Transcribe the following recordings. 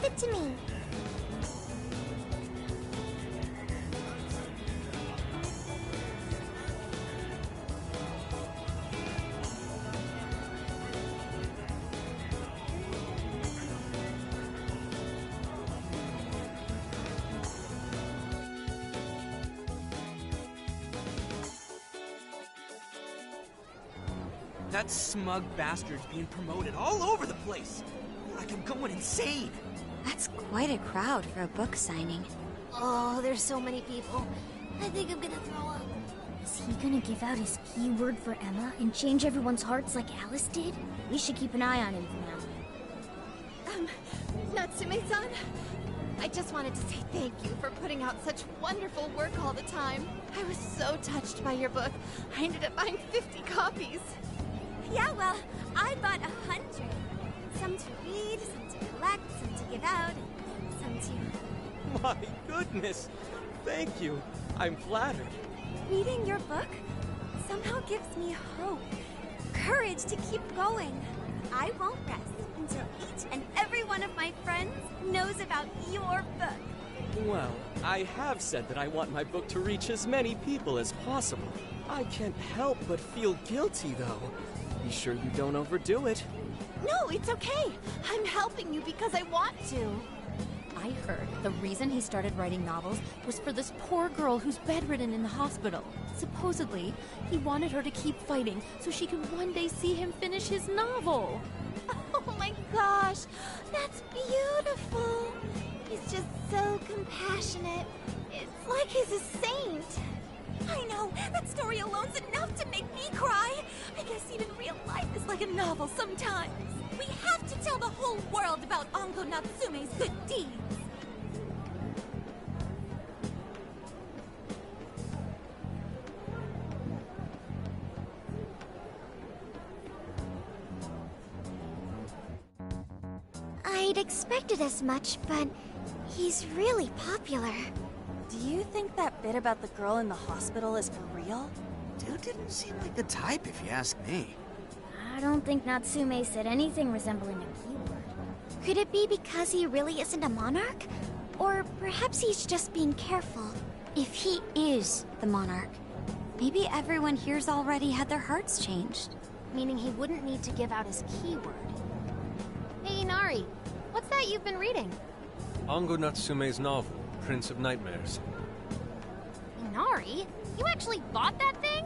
Leave it to me. That smug bastard's being promoted all over the place. Like I'm going insane. That's quite a crowd for a book signing. Oh, there's so many people. I think I'm gonna throw up. Is he gonna give out his keyword for Emma and change everyone's hearts like Alice did? We should keep an eye on him for now. Natsume-san, I just wanted to say thank you for putting out such wonderful work all the time. I was so touched by your book. I ended up buying 50 copies. Yeah, well, I bought 100. Some to read, some to collect, some to give out, and some to... My goodness! Thank you. I'm flattered. Reading your book somehow gives me hope, courage to keep going. I won't rest until each and every one of my friends knows about your book. Well, I have said that I want my book to reach as many people as possible. I can't help but feel guilty, though. Be sure you don't overdo it. No, it's okay. I'm helping you because I want to. I heard the reason he started writing novels was for this poor girl who's bedridden in the hospital. Supposedly, he wanted her to keep fighting so she could one day see him finish his novel. Oh my gosh, that's beautiful. He's just so compassionate. It's like he's a saint. I know, that story alone's enough to make me cry. I guess even real life is like a novel sometimes. We have to tell the whole world about Ango Natsume's good deeds. I'd expected as much, but he's really popular. Do you think that bit about the girl in the hospital is for real? Dude didn't seem like the type, if you ask me. I don't think Natsume said anything resembling a keyword. Could it be because he really isn't a monarch? Or perhaps he's just being careful. If he is the monarch, maybe everyone here's already had their hearts changed. Meaning he wouldn't need to give out his keyword. Hey, Inari, what's that you've been reading? Ango Natsume's novel, Prince of Nightmares. Inari? You actually bought that thing?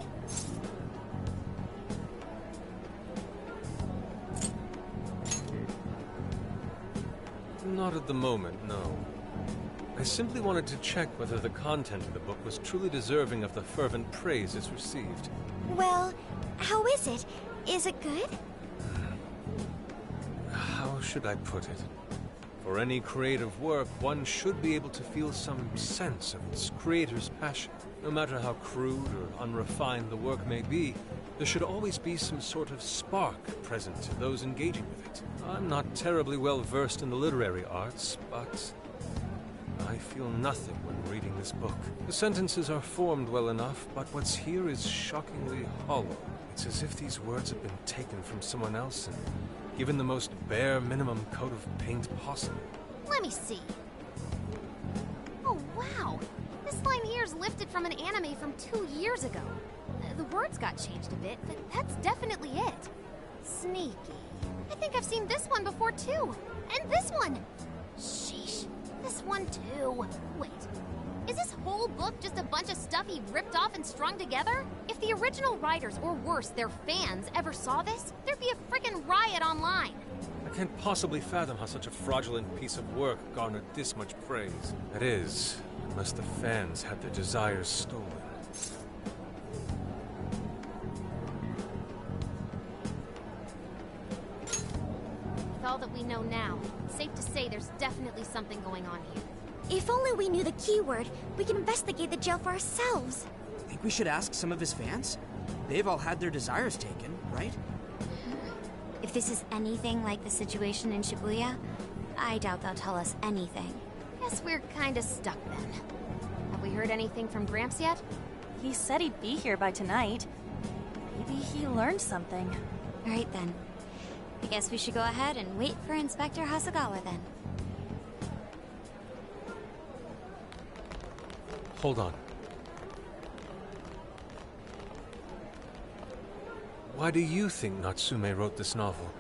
Not at the moment, no. I simply wanted to check whether the content of the book was truly deserving of the fervent praise it's received. Well, how is it? Is it good? How should I put it? For any creative work, one should be able to feel some sense of its creator's passion. No matter how crude or unrefined the work may be, there should always be some sort of spark present to those engaging with it. I'm not terribly well versed in the literary arts, but I feel nothing when reading this book. The sentences are formed well enough, but what's here is shockingly hollow. It's as if these words have been taken from someone else and given the most bare minimum coat of paint possible. Let me see. Oh, wow. This line here is lifted from an anime from 2 years ago. The words got changed a bit, but that's definitely it. Sneaky. I think I've seen this one before, too. And this one! Sheesh. This one, too. Wait. Is this whole book just a bunch of stuff he ripped off and strung together? If the original writers, or worse, their fans, ever saw this, there'd be a frickin' riot online. I can't possibly fathom how such a fraudulent piece of work garnered this much praise. That is, unless the fans had their desires stolen. With all that we know now, it's safe to say there's definitely something going on here. If only we knew the keyword, we can investigate the jail for ourselves. Think we should ask some of his fans? They've all had their desires taken, right? If this is anything like the situation in Shibuya, I doubt they'll tell us anything. Guess we're kinda stuck then. Have we heard anything from Gramps yet? He said he'd be here by tonight. Maybe he learned something. All right then. I guess we should go ahead and wait for Inspector Hasagawa then. Hold on. Why do you think Natsume wrote this novel?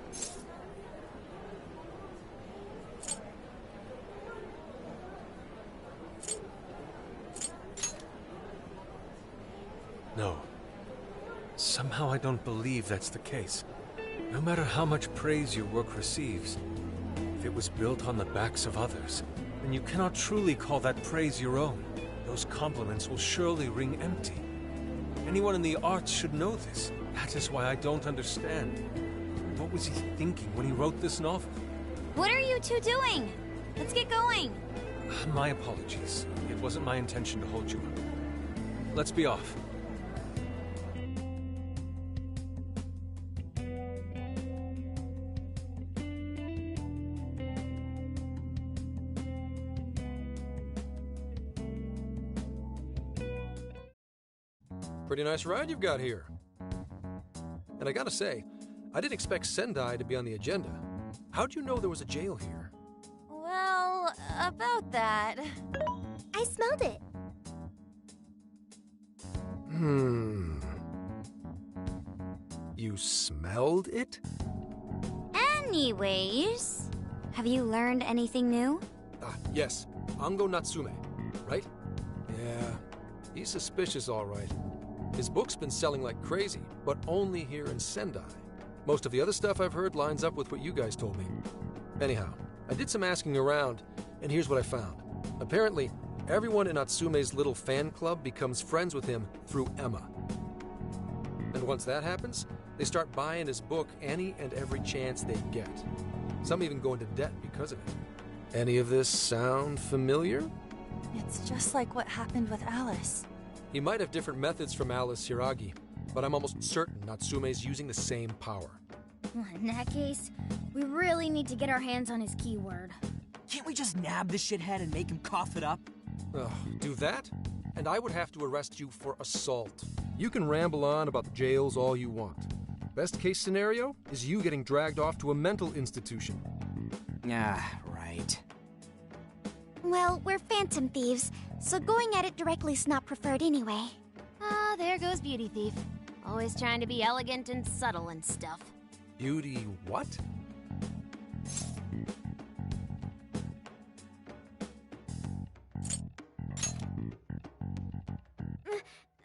No. Somehow I don't believe that's the case. No matter how much praise your work receives, if it was built on the backs of others, then you cannot truly call that praise your own. Those compliments will surely ring empty. Anyone in the arts should know this. That is why I don't understand. What was he thinking when he wrote this novel? What are you two doing? Let's get going. My apologies. It wasn't my intention to hold you up. Let's be off. Pretty nice ride you've got here. And I gotta say, I didn't expect Sendai to be on the agenda. How'd you know there was a jail here? Well, about that. I smelled it. You smelled it? Anyways, have you learned anything new? Yes. Ango Natsume, right? Yeah, he's suspicious all right. His book's been selling like crazy, but only here in Sendai. Most of the other stuff I've heard lines up with what you guys told me. Anyhow, I did some asking around, and here's what I found. Apparently, everyone in Natsume's little fan club becomes friends with him through Emma. And once that happens, they start buying his book any and every chance they get. Some even go into debt because of it. Any of this sound familiar? It's just like what happened with Alice. He might have different methods from Alice Hiragi, but I'm almost certain Natsume's using the same power. In that case, we really need to get our hands on his keyword. Can't we just nab the shithead and make him cough it up? Do that? And I would have to arrest you for assault. You can ramble on about the jails all you want. Best case scenario is you getting dragged off to a mental institution. Right. Well, we're phantom thieves, so going at it directly's not preferred anyway. Ah, there goes Beauty Thief. Always trying to be elegant and subtle and stuff. Beauty what?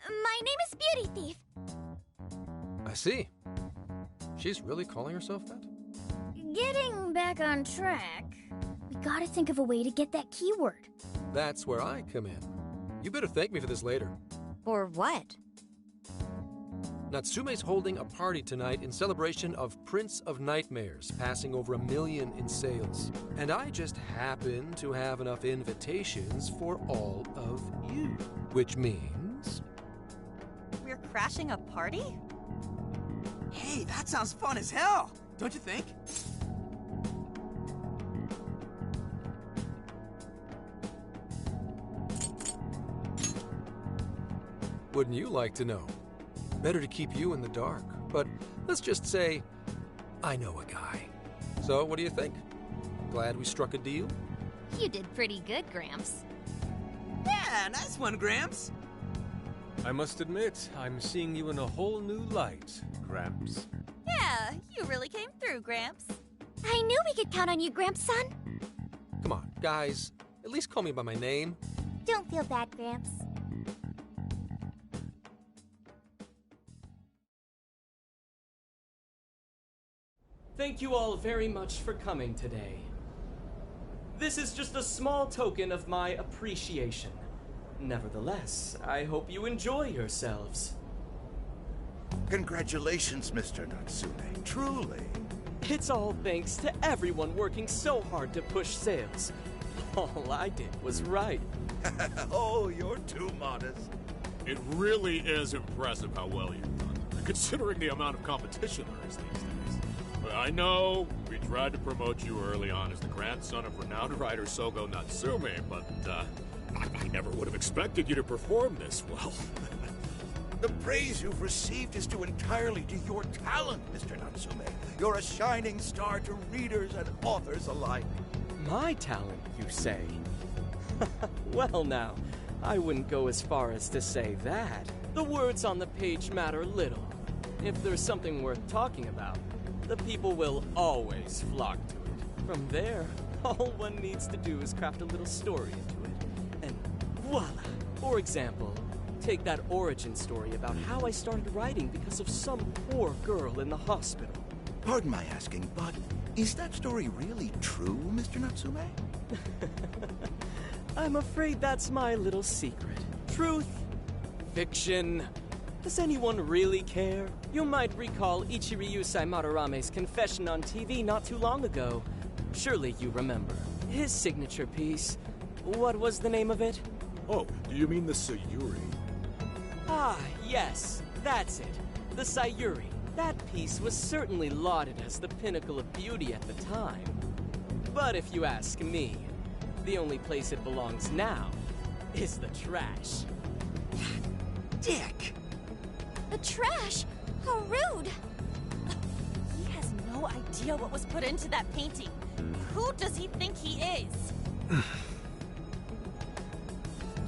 My name is Beauty Thief. I see. She's really calling herself that? Getting back on track, we gotta think of a way to get that keyword. That's where I come in. You better thank me for this later. For what? Natsume's holding a party tonight in celebration of Prince of Nightmares passing over 1 million in sales. And I just happen to have enough invitations for all of you. Which means... We're crashing a party? Hey, that sounds fun as hell, don't you think? Wouldn't you like to know? Better to keep you in the dark, but let's just say I know a guy. So what do you think? Glad we struck a deal? You did pretty good, Gramps. Yeah, nice one, Gramps. I must admit, I'm seeing you in a whole new light, Gramps. Yeah, you really came through, Gramps. I knew we could count on you, Gramps-son. Come on, guys. At least call me by my name. Don't feel bad, Gramps. Thank you all very much for coming today. This is just a small token of my appreciation. Nevertheless, I hope you enjoy yourselves. Congratulations, Mr. Natsume. Truly. It's all thanks to everyone working so hard to push sales. All I did was write. Oh, you're too modest. It really is impressive how well you've done, considering the amount of competition there is these days. I know we tried to promote you early on as the grandson of renowned writer Sogo Natsume, but I never would have expected you to perform this well. The praise you've received is due entirely to your talent, Mr. Natsume. You're a shining star to readers and authors alike. My talent, you say? Well now, I wouldn't go as far as to say that. The words on the page matter little. If there's something worth talking about, the people will always flock to it. From there, all one needs to do is craft a little story into it, and voila! For example, take that origin story about how I started writing because of some poor girl in the hospital. Pardon my asking, but is that story really true, Mr. Natsume? I'm afraid that's my little secret. Truth, fiction. Does anyone really care? You might recall Ichiryusai Madarame's confession on TV not too long ago. Surely you remember. His signature piece. What was the name of it? Oh, do you mean the Sayuri? Ah, yes, that's it. The Sayuri. That piece was certainly lauded as the pinnacle of beauty at the time. But if you ask me, the only place it belongs now is the trash. Dick! The trash? How rude! He has no idea what was put into that painting. Who does he think he is?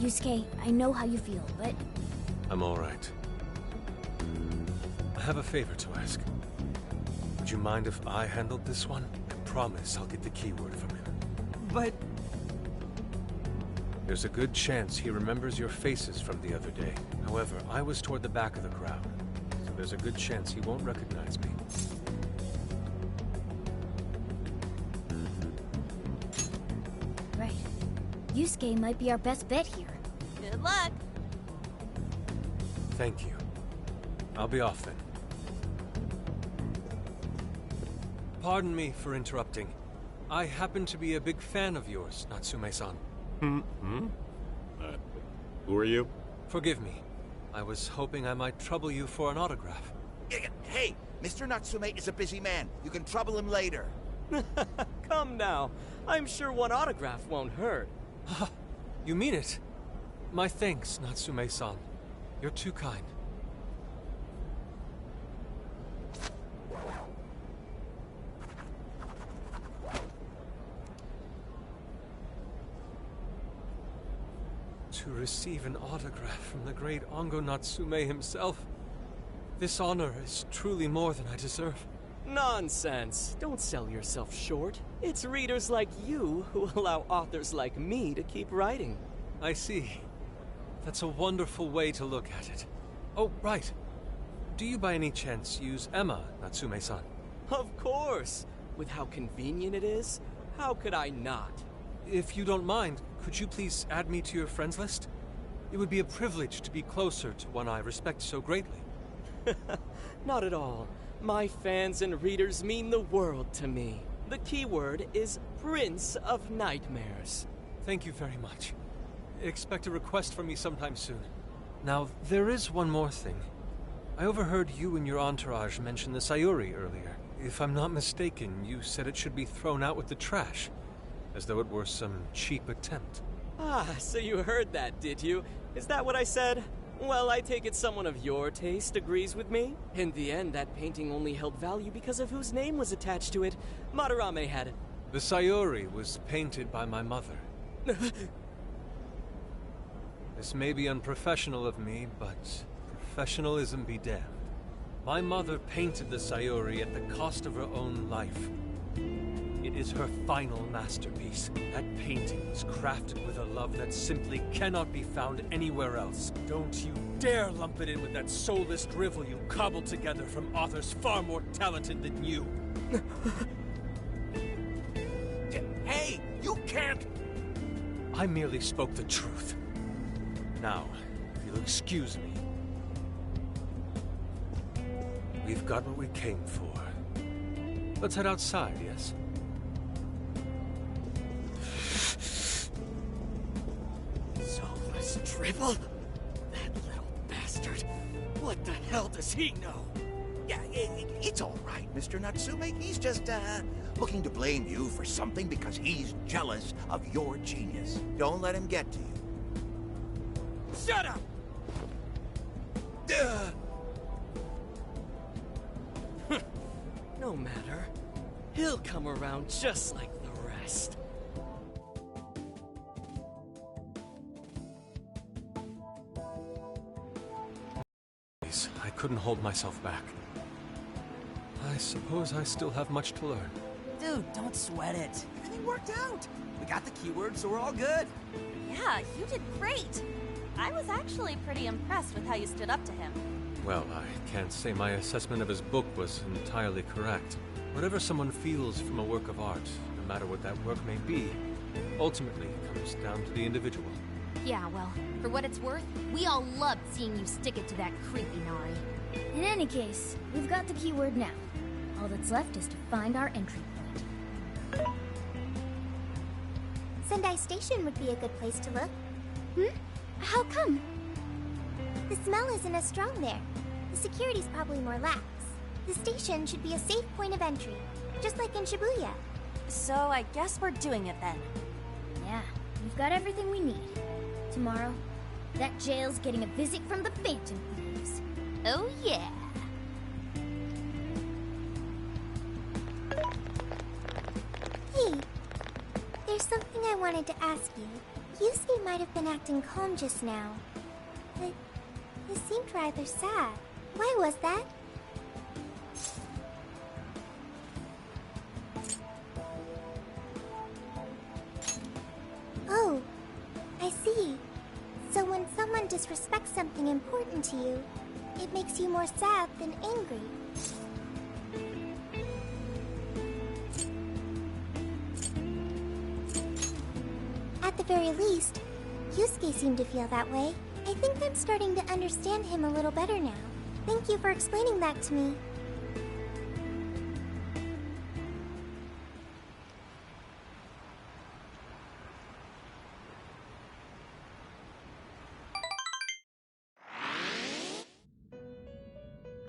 Yusuke, I know how you feel, but... I'm all right. I have a favor to ask. Would you mind if I handled this one? I promise I'll get the keyword from him. But... There's a good chance he remembers your faces from the other day. However, I was toward the back of the crowd, so there's a good chance he won't recognize me. Right. Yusuke might be our best bet here. Good luck! Thank you. I'll be off then. Pardon me for interrupting. I happen to be a big fan of yours, Natsume-san. Who are you? Forgive me. I was hoping I might trouble you for an autograph. Hey, Mr. Natsume is a busy man. You can trouble him later. Come now. I'm sure one autograph won't hurt. You mean it? My thanks, Natsume-san. You're too kind. To receive an autograph from the great Ango Natsume himself. This honor is truly more than I deserve. Nonsense. Don't sell yourself short. It's readers like you who allow authors like me to keep writing. I see. That's a wonderful way to look at it. Oh, right. Do you by any chance use Emma, Natsume-san? Of course. With how convenient it is, how could I not? If you don't mind, could you please add me to your friends list? It would be a privilege to be closer to one I respect so greatly. Not at all. My fans and readers mean the world to me. The keyword is Prince of Nightmares. Thank you very much. Expect a request from me sometime soon. Now, there is one more thing. I overheard you and your entourage mention the Sayuri earlier. If I'm not mistaken, you said it should be thrown out with the trash, as though it were some cheap attempt. Ah, so you heard that, did you? Is that what I said? Well, I take it someone of your taste agrees with me. In the end, that painting only held value because of whose name was attached to it. Madarame had it. The Sayuri was painted by my mother. This may be unprofessional of me, but professionalism be damned. My mother painted the Sayuri at the cost of her own life. It is her final masterpiece. That painting was crafted with a love that simply cannot be found anywhere else. Don't you dare lump it in with that soulless drivel you cobbled together from authors far more talented than you. Hey, you can't! I merely spoke the truth. Now, if you'll excuse me. We've got what we came for. Let's head outside, yes? Soulless drivel? That little bastard. What the hell does he know? Yeah, it's all right, Mr. Natsume. He's just, looking to blame you for something because he's jealous of your genius. Don't let him get to you. Shut up! No matter. He'll come around just like the rest. couldn't hold myself back. I suppose I still have much to learn. Dude, don't sweat it. Everything worked out. We got the keywords, so we're all good. Yeah, you did great. I was actually pretty impressed with how you stood up to him. Well, I can't say my assessment of his book was entirely correct. Whatever someone feels from a work of art, no matter what that work may be, ultimately comes down to the individual. Yeah, well, for what it's worth, we all loved seeing you stick it to that creepy Nari. In any case, we've got the keyword now. All that's left is to find our entry point. Sendai Station would be a good place to look. How come? The smell isn't as strong there. The security's probably more lax. The station should be a safe point of entry, just like in Shibuya. So I guess we're doing it then. Yeah, we've got everything we need. Tomorrow, that jail's getting a visit from the Phantom Thieves. Oh yeah. Hey, there's something I wanted to ask you. Yusuke might have been acting calm just now, but he seemed rather sad. Why was that? Oh, I see. So when someone disrespects something important to you, it makes you more sad than angry. At the very least, Yusuke seemed to feel that way. I think I'm starting to understand him a little better now. Thank you for explaining that to me.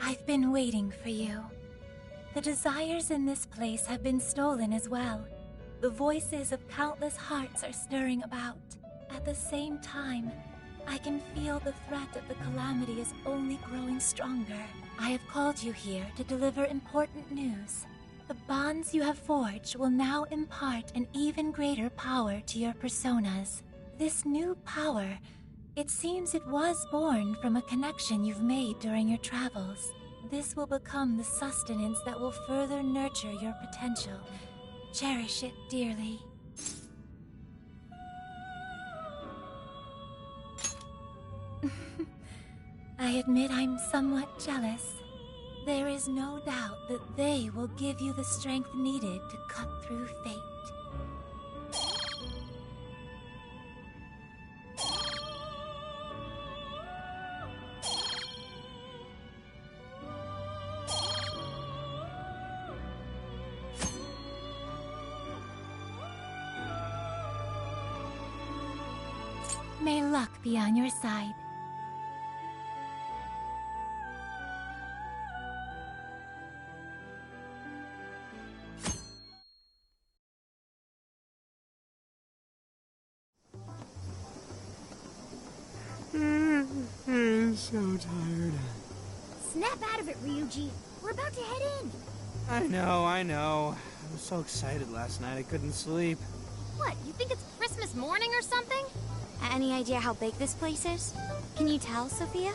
I've been waiting for you. The desires in this place have been stolen as well. The voices of countless hearts are stirring about. At the same time, I can feel the threat of the calamity is only growing stronger. I have called you here to deliver important news. The bonds you have forged will now impart an even greater power to your personas. This new power, it seems it was born from a connection you've made during your travels. This will become the sustenance that will further nurture your potential. Cherish it dearly. I admit I'm somewhat jealous. There is no doubt that they will give you the strength needed to cut through fate. May luck be on your side. I'm so tired. Snap out of it, Ryuji. We're about to head in. I know. I was so excited last night I couldn't sleep. What, you think it's Christmas morning or something? Any idea how big this place is? Can you tell, Sophia?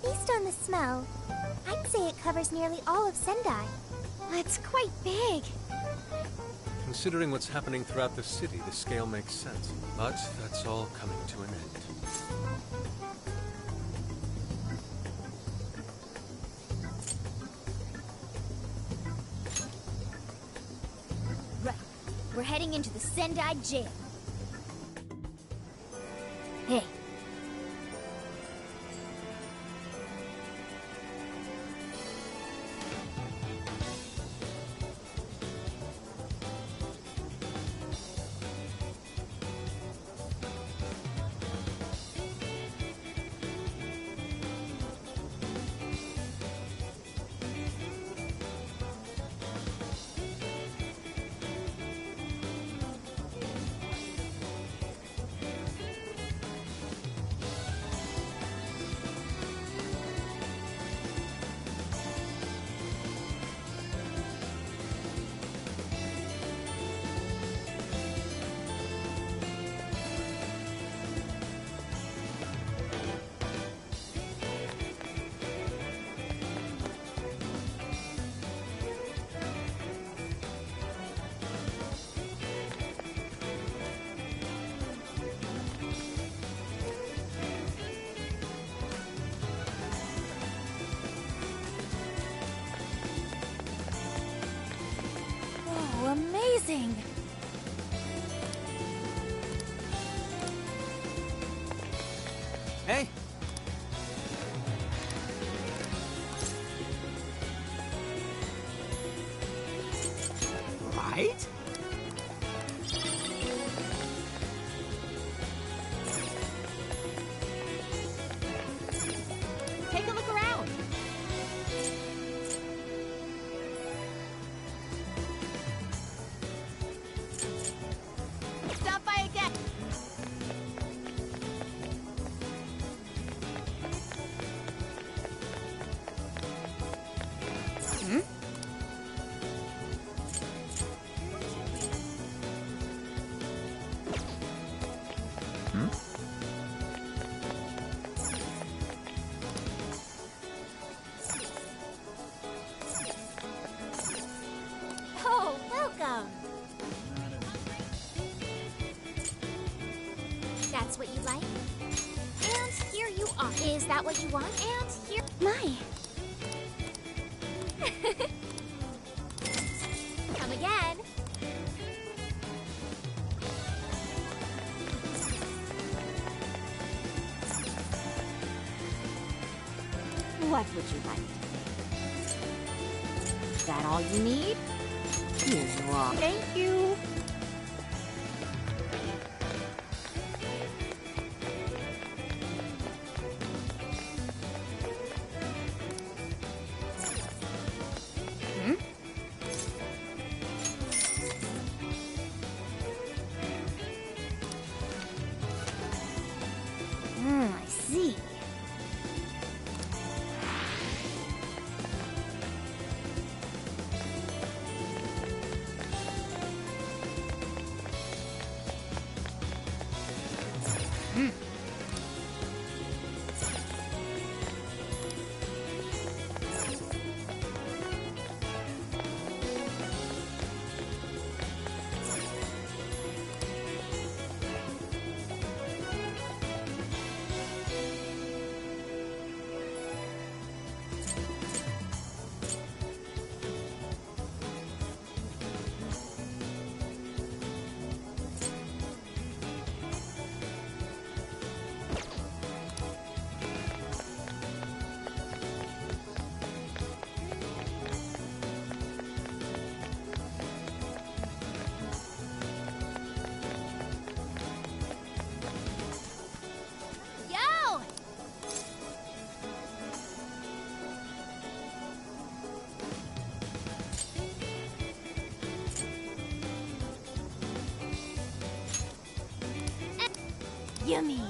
Based on the smell, I'd say it covers nearly all of Sendai. It's quite big. Considering what's happening throughout the city, the scale makes sense. But that's all coming to an end. Right. We're heading into the Sendai jail. Hey. amazing! Hey! Right? Take a look around. Stop by again. Oh, welcome. That's what you like? And here you are. Is that what you want? And here... My. Come again. What would you like? Is that all you need? Here you are. Thank you. I see. Yo! Yummy.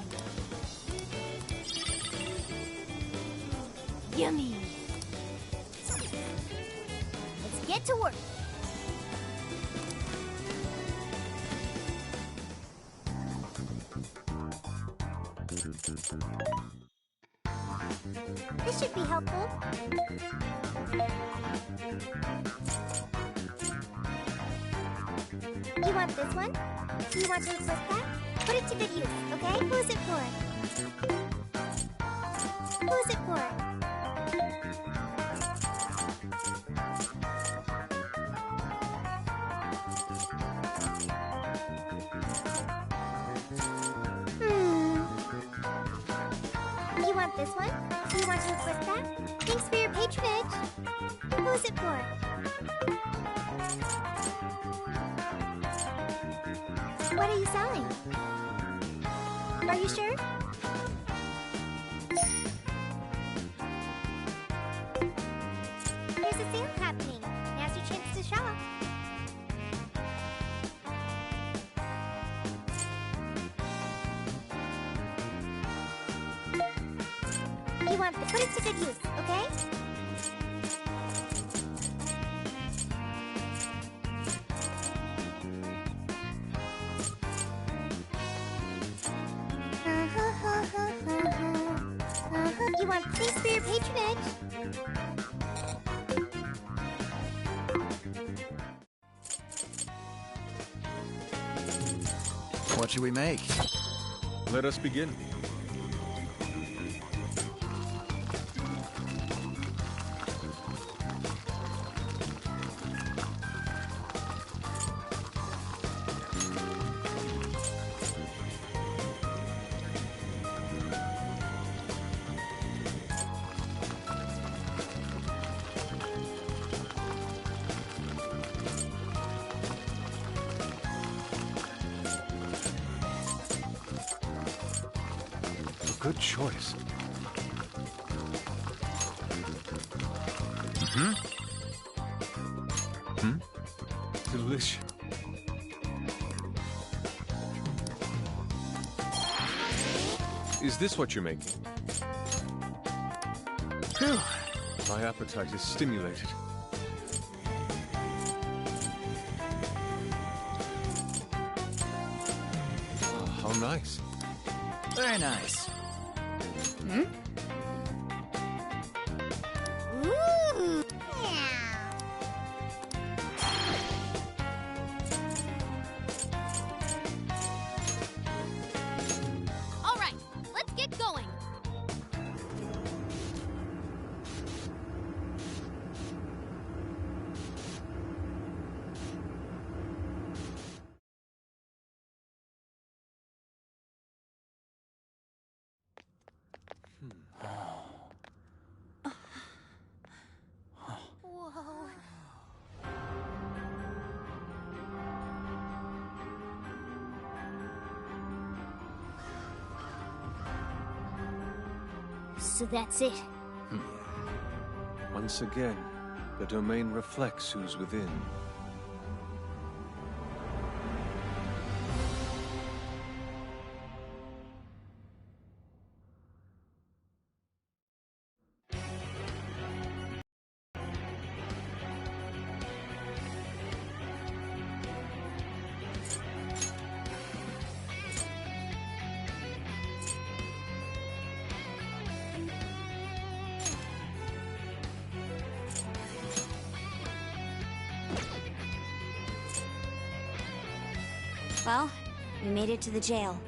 Yummy. Let's get to work. This should be helpful. You want this one? Do you want to equip that? Put it to good use, okay? Who's it for? Who's it for? You want this one? Do you want to equip that? Thanks for your patronage. Who's it for? What are you selling? Are you sure? There's a sale happening. Now's your chance to shop. You want to put it to good use, okay? You want thanks for your patronage. What should we make? Let us begin. good choice. Delicious. Is this what you're making? Phew. My appetite is stimulated. Oh, how nice. Very nice. Ooh. All right, let's get going. Whoa. So that's it. Once again, the domain reflects who's within. Well, we made it to the jail.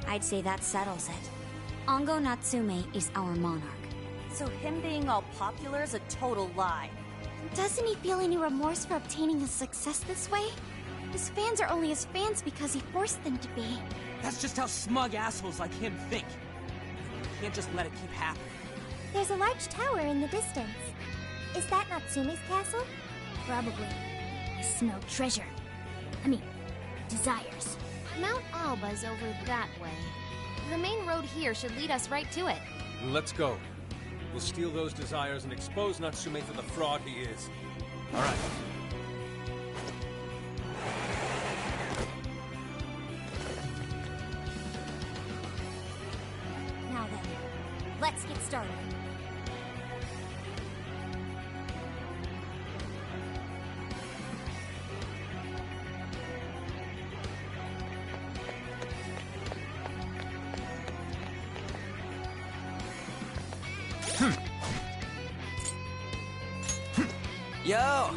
I'd say that settles it. Ongo Natsume is our monarch. So him being all popular is a total lie. Doesn't he feel any remorse for obtaining his success this way? His fans are only his fans because he forced them to be. That's just how smug assholes like him think. You can't just let it keep happening. There's a large tower in the distance. Is that Natsume's castle? Probably. I smell treasure. I mean, desires. Mount Alba's over that way. The main road here should lead us right to it. Let's go. We'll steal those desires and expose Natsume for the fraud he is. All right. Now then, let's get started. Yo!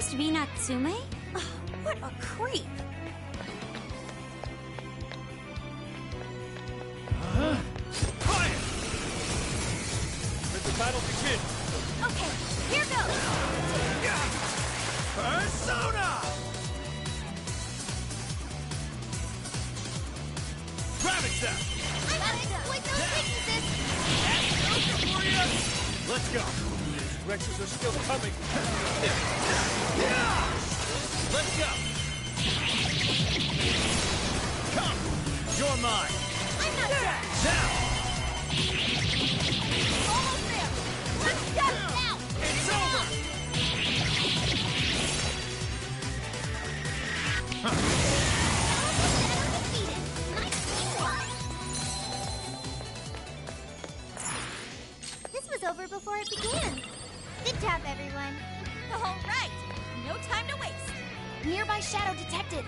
supposed to be Natsume? Ugh, what a creep. Fire! Let the battle begin! Okay, here goes! Persona! Ravage them! Exploit those weaknesses! Let's go! These wretches are still coming! Let's go! Come! You're mine! I'm not done! Now! Almost there! Let's go! Now! It's over! Defeated! Nice teamwork! This was over before it began. Good job, everyone. All right, no time to waste. Nearby shadow detected.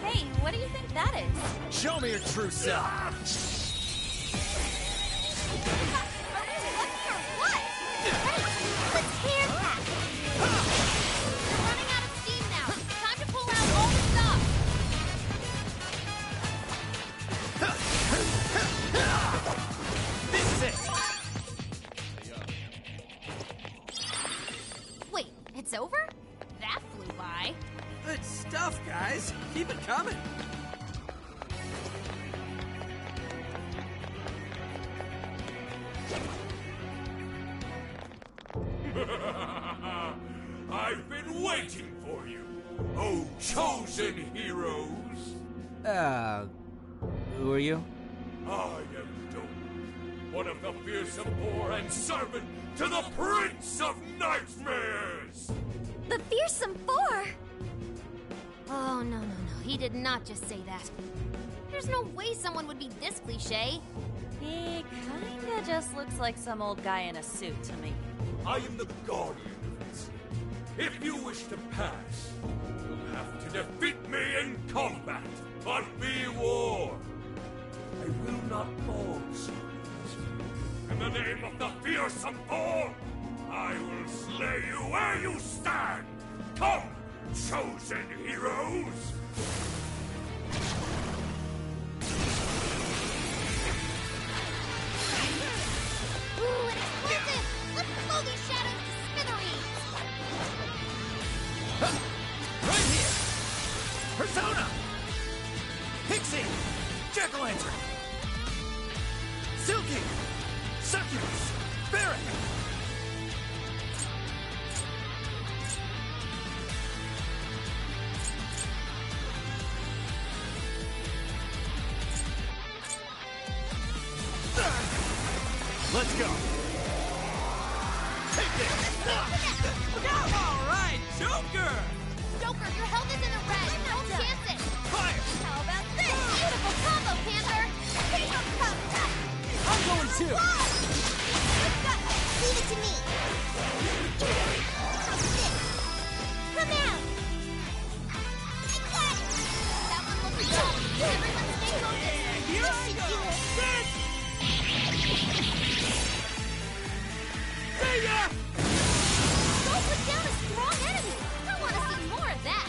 Hey, what do you think that is? Show me your true self! Let's tear that! We're running out of steam now. Time to pull out all the stuff. This is it! Wait, it's over? That flew by. Good stuff, guys. Keep it coming. I've been waiting for you, oh chosen heroes! Who are you? I am Doom, one of the fearsome four and servant to the Prince of Nightmares! The Fearsome Four! Oh, no. He did not just say that. There's no way someone would be this cliche. He kinda just looks like some old guy in a suit to me. I am the guardian of this. If you wish to pass, you'll have to defeat me in combat. But be warned, I will not fall so easily. In the name of the fearsome four, I will slay you where you stand. Come, chosen heroes! Ooh, an explosive! Let's blow these shadows to smithereens! Right here! Persona! Pixie! Jack-o'-lantern! Silky! Succubus! Barret! Let's go! Take this! All right, Joker! Joker, your health is in the red. Don't chance it. Fire! How about this? Beautiful combo, Panther. Take a cup! I'm going too! Leave it to me. Come out. I got it. That one looks good. Everyone stay focused. Here I go! See ya! Don't put down a strong enemy. I want to see more of that.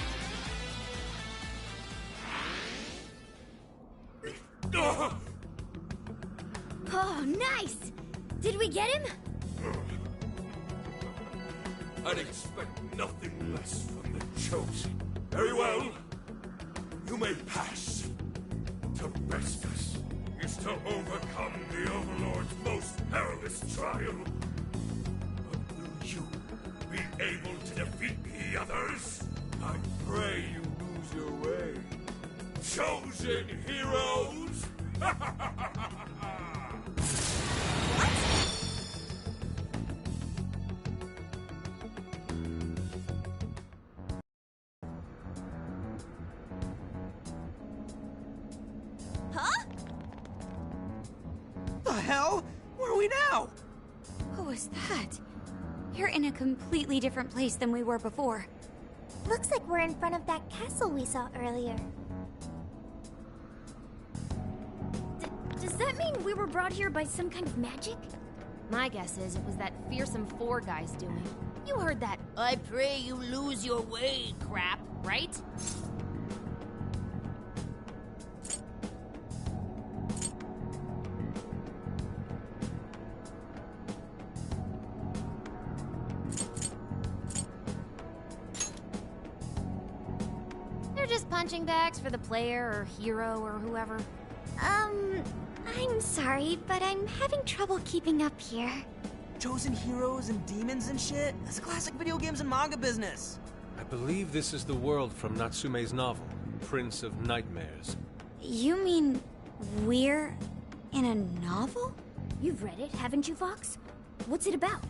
Oh, nice. Did we get him? I'd expect nothing less from the chosen. Very well. You may pass. To best us is to overcome the Overlord's most perilous trial. But will you be able to defeat the others? I pray you lose your way. Chosen heroes! Huh? The hell? Where are we now? What was that? You're in a completely different place than we were before. Looks like we're in front of that castle we saw earlier. Does that mean we were brought here by some kind of magic? My guess is it was that fearsome four guy's doing. You heard that "I pray you lose your way" crap, right? They're just punching bags for the player or hero or whoever. I'm sorry, but I'm having trouble keeping up here. Chosen heroes and demons and shit? That's classic video games and manga business. I believe this is the world from Natsume's novel, Prince of Nightmares. You mean we're in a novel? You've read it, haven't you, Fox? What's it about?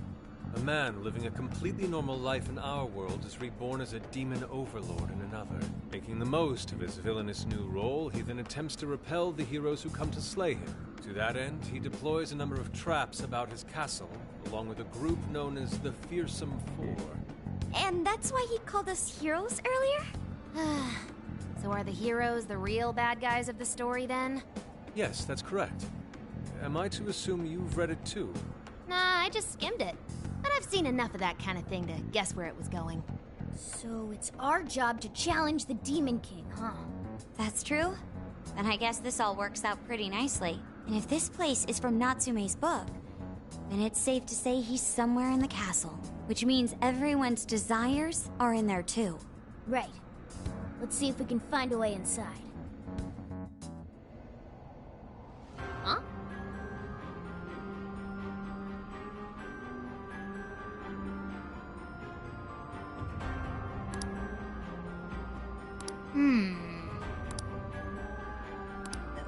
A man living a completely normal life in our world is reborn as a demon overlord in another. Making the most of his villainous new role, he then attempts to repel the heroes who come to slay him. To that end, he deploys a number of traps about his castle, along with a group known as the Fearsome Four. And that's why he called us heroes earlier? So are the heroes the real bad guys of the story then? Yes, that's correct. Am I to assume you've read it too? Nah, I just skimmed it. But I've seen enough of that kind of thing to guess where it was going. So it's our job to challenge the Demon King, huh? That's true. Then I guess this all works out pretty nicely. And if this place is from Natsume's book, then it's safe to say he's somewhere in the castle. Which means everyone's desires are in there too. Right. Let's see if we can find a way inside. Huh?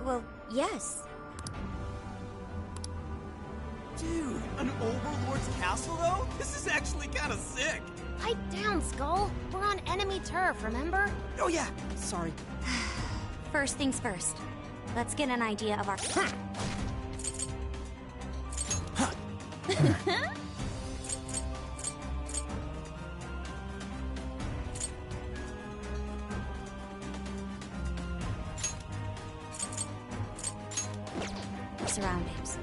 Well, yes. Dude, an overlord's castle though? This is actually kind of sick. Pipe down, Skull. We're on enemy turf, remember? Oh yeah, sorry. First things first. Let's get an idea of our... surroundings.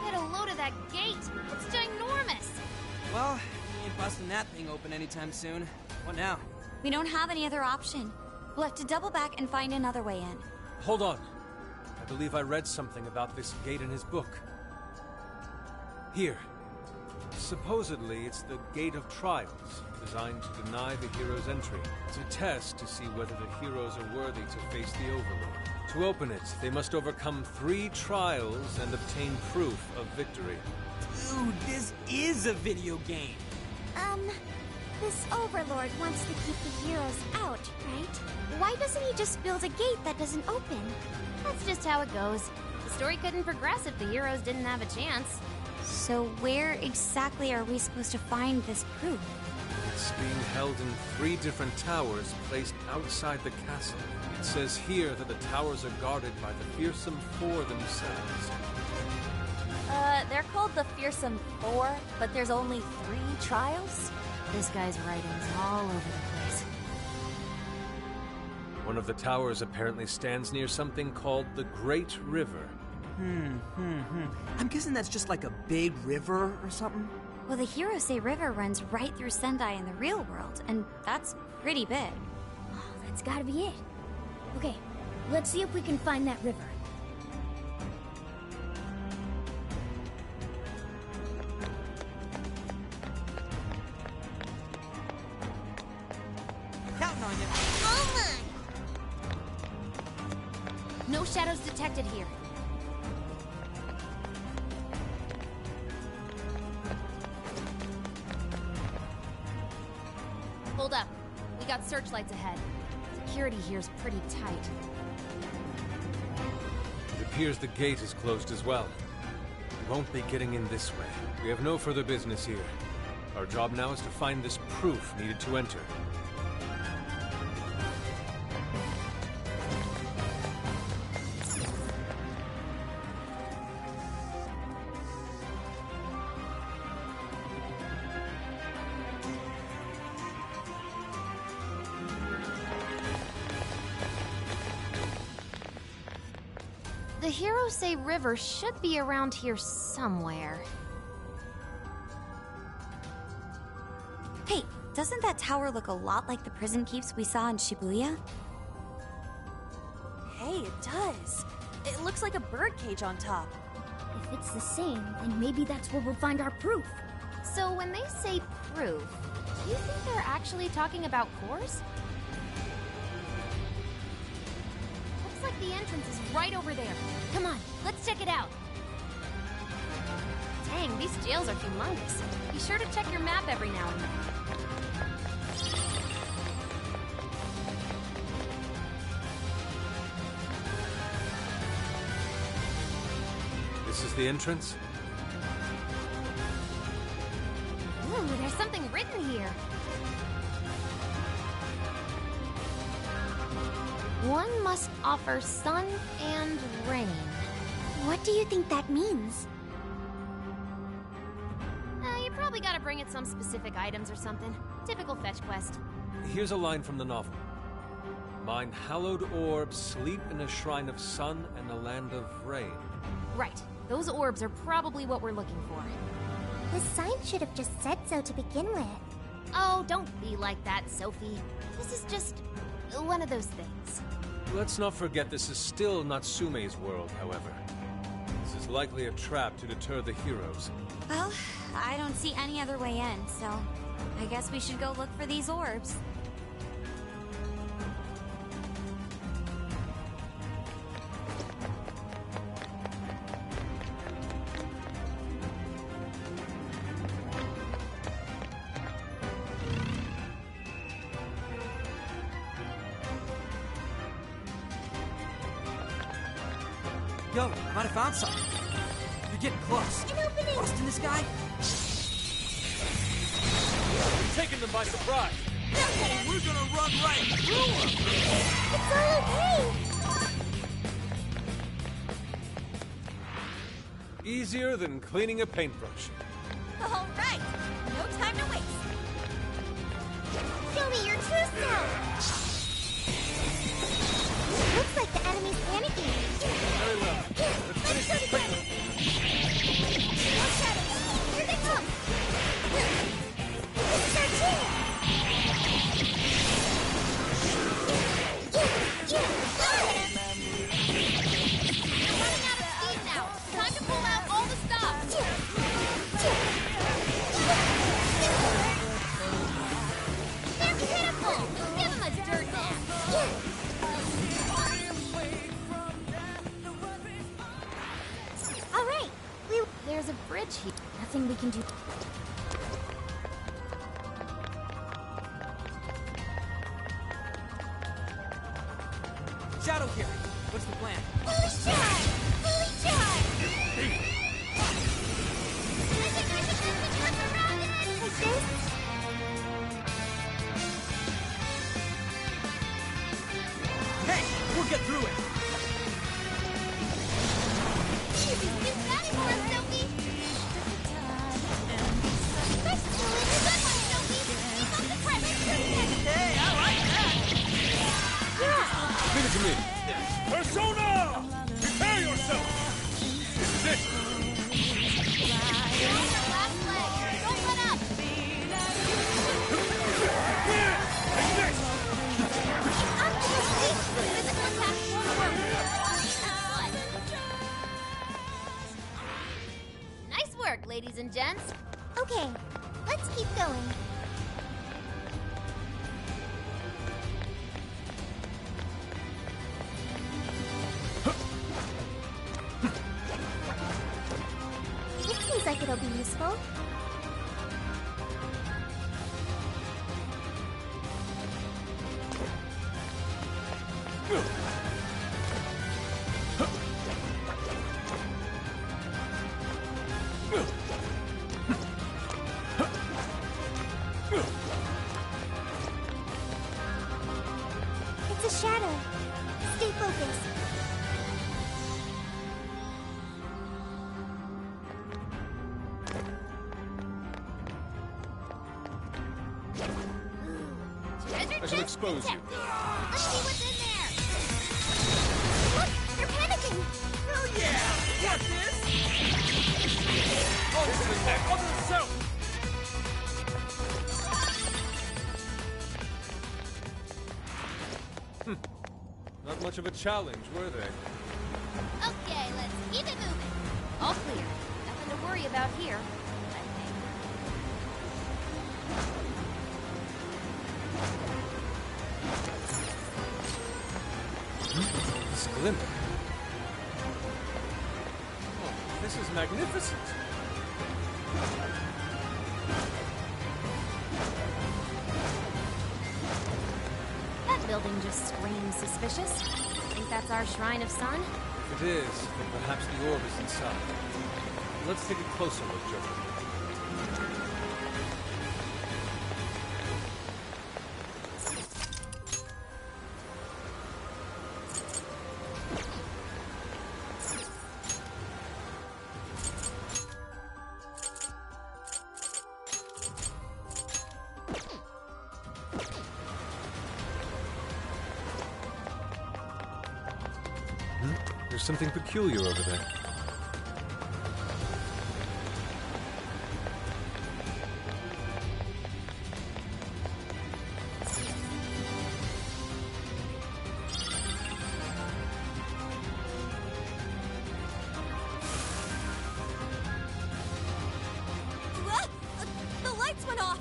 Get a load of that gate. It's ginormous. Well, we ain't busting that thing open anytime soon. What now? We don't have any other option. We'll have to double back and find another way in. Hold on. I believe I read something about this gate in his book. Here. Supposedly, it's the Gate of Trials, designed to deny the heroes entry. It's a test to see whether the heroes are worthy to face the Overlord. To open it, they must overcome 3 trials and obtain proof of victory. Dude, this is a video game. This Overlord wants to keep the heroes out, right? Why doesn't he just build a gate that doesn't open? That's just how it goes. The story couldn't progress if the heroes didn't have a chance. So where exactly are we supposed to find this proof? It's being held in 3 different towers placed outside the castle. It says here that the towers are guarded by the Fearsome Four themselves. They're called the Fearsome Four, but there's only 3 trials? This guy's writing's all over the place. One of the towers apparently stands near something called the Great River. I'm guessing that's just like a big river or something? Well, the Hirose River runs right through Sendai in the real world, and that's pretty big. Oh, that's gotta be it. Okay, let's see if we can find that river. Counting on you. Oh my! No shadows detected here. Hold up. We got searchlights ahead. Security here's pretty tight. It appears the gate is closed as well. won't be getting in this way. We have no further business here. Our job now is to find this proof needed to enter. The Hirose River should be around here somewhere. Hey, doesn't that tower look a lot like the prison keeps we saw in Shibuya? Hey, it does. It looks like a birdcage on top. If it's the same, then maybe that's where we'll find our proof. So when they say proof, do you think they're actually talking about cores? Looks like the entrance is right over there. Come on, let's check it out. Dang, these jails are humongous. Be sure to check your map every now and then. This is the entrance? Ooh, there's something written here. One must offer sun and rain. What do you think that means? You probably gotta bring it some specific items or something. Typical fetch quest. Here's a line from the novel. Mine hallowed orbs sleep in a shrine of sun and a land of rain. Right. Those orbs are probably what we're looking for. The sign should have just said so to begin with. Oh, don't be like that, Sophie. This is just one of those things. Let's not forget this is still Natsume's world, however. This is likely a trap to deter the heroes. Well, I don't see any other way in, so I guess we should go look for these orbs. Yo, I might have found something. You're getting close. An opening! Busting this guy? We're taking them by surprise! We're gonna run right through them! It's all okay! Easier than cleaning a paintbrush. All right, no time to waste. Show me your true self! Looks like the enemy's panicking. Very well. Let's finish this quickly. No shadows! Here they come! This is our chance! You're running out of steam now. Time to pull out all the stops. They're pitiful. Give them a dirt nap. All right, There's a bridge here. nothing we can do. Shadow here. What's the plan? Fully charged! Fully charged! Like this? Hey, we'll get through it. Easy, do that for us, Sophie. Nice doing. Good one, Sophie. Keep up the pressure. Hey, I like that. Give it to me. Persona! Prepare yourself! This is it! You're on your last leg. Don't let up. Take this! I'm gonna see. Physical attack won't work. Nice work, ladies and gents. Okay, let's keep going. This seems like it'll be useful. a shadow. Stay focused. I shall expose you. Let's see what's in there. Look, they're panicking. Hell yeah! Got this! On to the neck! On to the south! Not much of a challenge, were they? Okay, let's keep it moving. All clear. Nothing to worry about here, I think. This glimmer. Oh, this is magnificent. That building just screams suspicious. Think that's our Shrine of Sun? If it is, then perhaps the orb is inside. Let's take a closer look, Joker. There's something peculiar over there. The lights went off!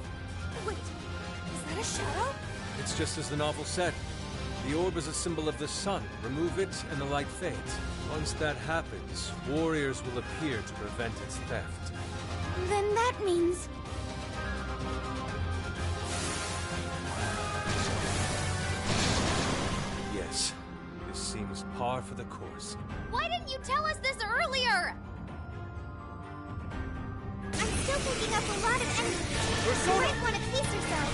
Wait, is that a shadow? It's just as the novel said. The orb is a symbol of the sun. Remove it, and the light fades. Once that happens, warriors will appear to prevent its theft. Then that means... Yes, this seems par for the course. Why didn't you tell us this earlier? I'm still picking up a lot of enemies. You might want to pace yourself.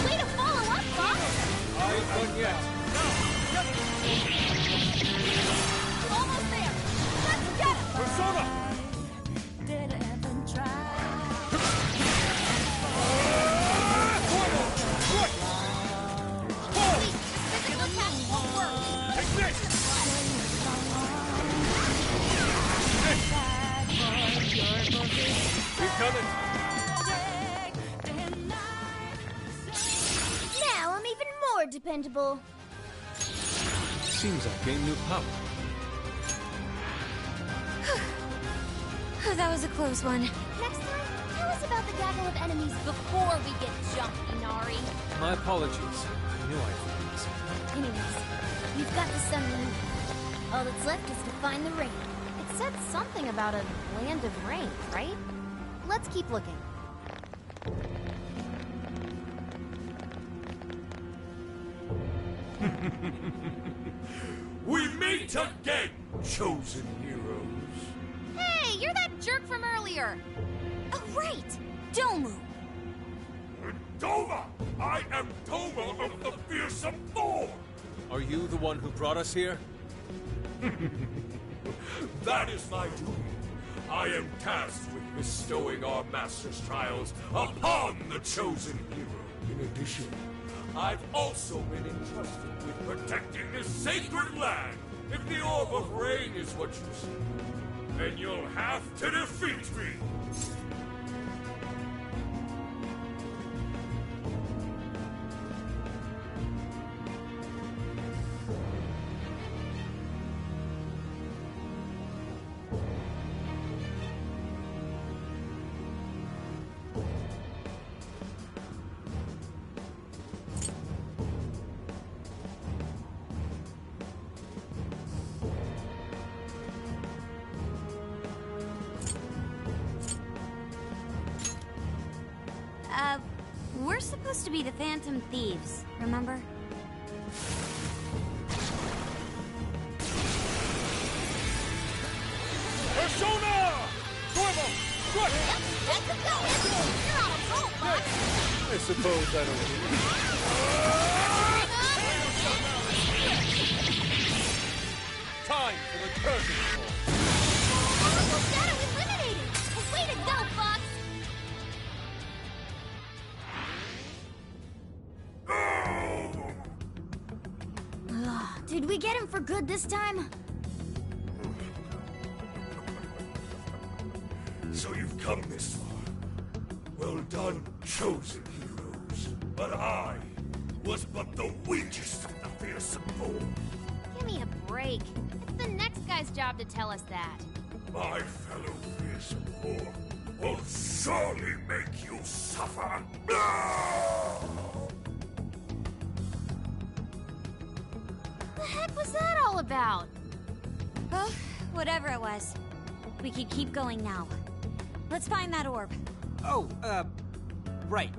Way to follow up, Fox! I ain't done yet. Almost there! Let's get him! Persona! Wait, this physical attack won't work! Take this! We've done it! Now I'm even more dependable. Seems I've gained new power. That was a close one. Next time, tell us about the gaggle of enemies Before we get jumped, Inari. My apologies. I knew I'd forget. Anyways, we've got the sun moon. All that's left is to find the rain. It said something about a land of rain, right? Let's keep looking. We meet again, chosen heroes. Hey, you're that jerk from earlier! Oh, right! Domu! Doma! I am Doma of the Fearsome Four! Are you the one who brought us here? That is my duty. I am tasked with bestowing our master's trials upon the chosen hero. In addition, I've also been entrusted with protecting this sacred land. If the Orb of Rain is what you seek, then you'll have to defeat me. We're supposed to be the Phantom Thieves, remember? Persona! Swivel! Good! Let's go! You're on a roll, Fox! I suppose I don't need it. Hang on! Did we get him for good this time? So you've come this far. Well done, chosen heroes. But I was but the weakest of the fearsome four. Give me a break. It's the next guy's job to tell us that. My fellow fearsome four will surely make you suffer. The heck was that all about? Oh, whatever it was. We could keep going now. Let's find that orb. Oh, right.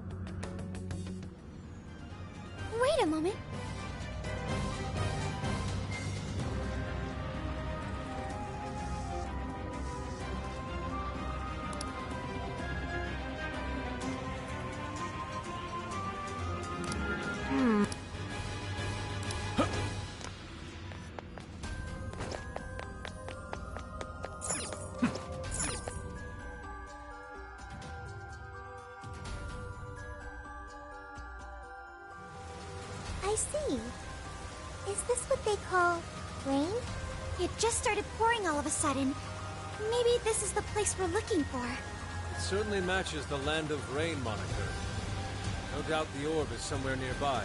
Wait a moment. I see. Is this what they call rain? It just started pouring all of a sudden. Maybe this is the place we're looking for. It certainly matches the Land of Rain moniker. No doubt the orb is somewhere nearby.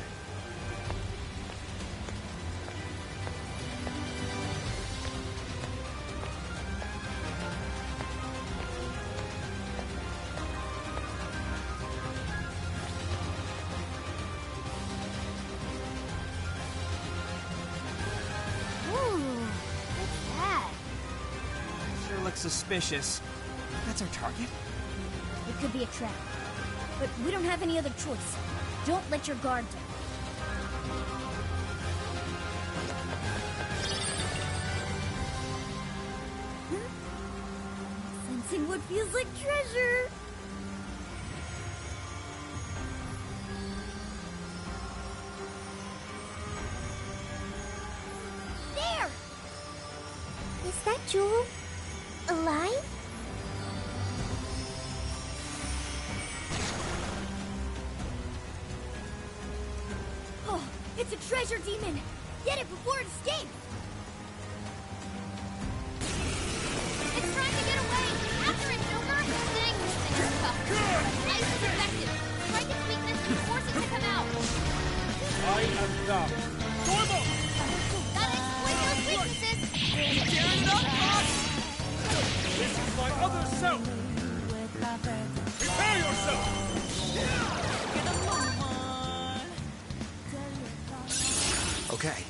Suspicious. That's our target? It could be a trap. But we don't have any other choice. Don't let your guard down. Sensing what feels like treasure. There! Is that Jewel alive? Oh, it's a treasure demon! Get it before it escapes! It's trying to get away! After it, Joker! Dang, this thing is tough. Ice is effective. Strike its weakness and force it to come out. I am down. Gotta exploit those weaknesses! Stand up! This is my other self! Prepare yourself! Okay.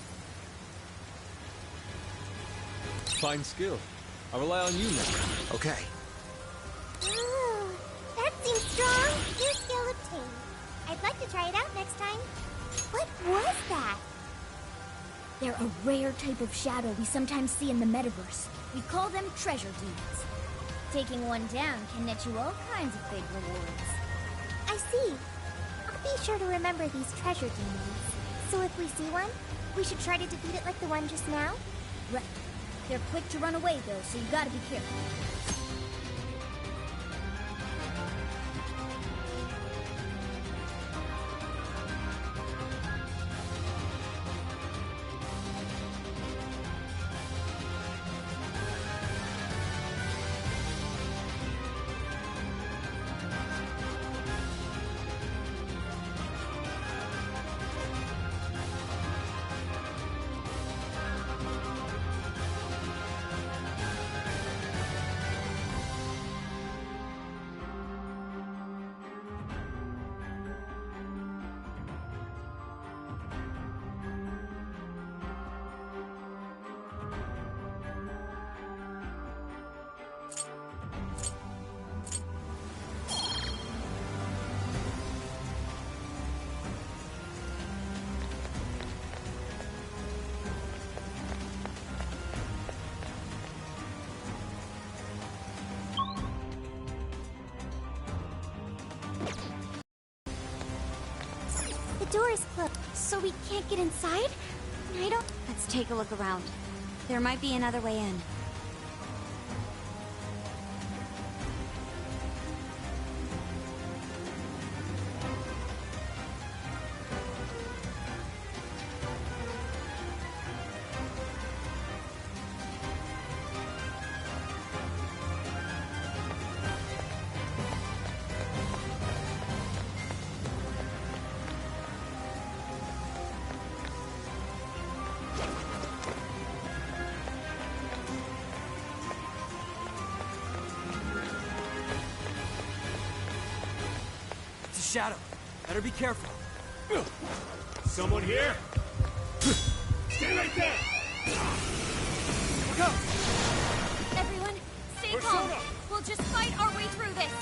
Fine skill. I rely on you now. Okay. Ooh, that seems strong. Your skill obtained. I'd like to try it out next time. What was that? They're a rare type of shadow we sometimes see in the metaverse. We call them treasure demons. Taking one down can net you all kinds of big rewards. I see. I'll be sure to remember these treasure demons. So if we see one, we should try to defeat it like the one just now? Right. They're quick to run away, though, so you gotta be careful. The door is closed, so we can't get inside? I don't... Let's take a look around. There might be another way in. Shadow, better be careful. Someone here? Stay right there! Go! Everyone, stay Persona! calm. We'll just fight our way through this.